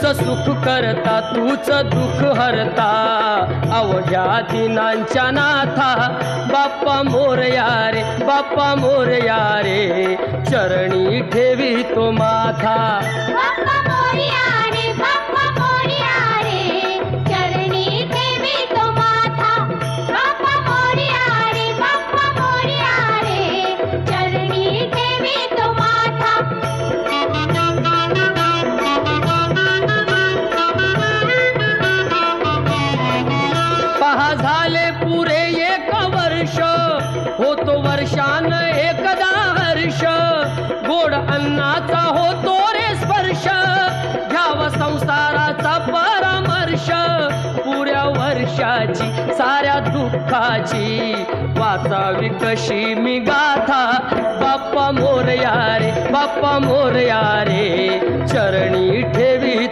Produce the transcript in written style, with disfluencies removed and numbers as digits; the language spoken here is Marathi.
सुख करता तूच दुःख हरता अवघ्या दिनांच्या नाथा बाप्पा मोरया रे बाप्पा मोरया रे चरणी ठेवी तो माथा बाप्पा मोरया रे बाप्पा मोरया रे चरणी ठेवी तो माथा बाप्पा मोरया रे बाप्पा मोरया रे चरणी ठेवी तो माथा पहा झाले पुरे एक वर्ष होतो वर्षान एकदा हर्ष गोड अन्नाचा होतो रे स्पर्श घ्यावा संसाराचा परामर्श पुऱ्या वर्षाची साऱ्या दुःखाची वाचावी कशी मी गाथा बाप्पा मोरया रे बाप्पा मोरया रे चरणी ठेवी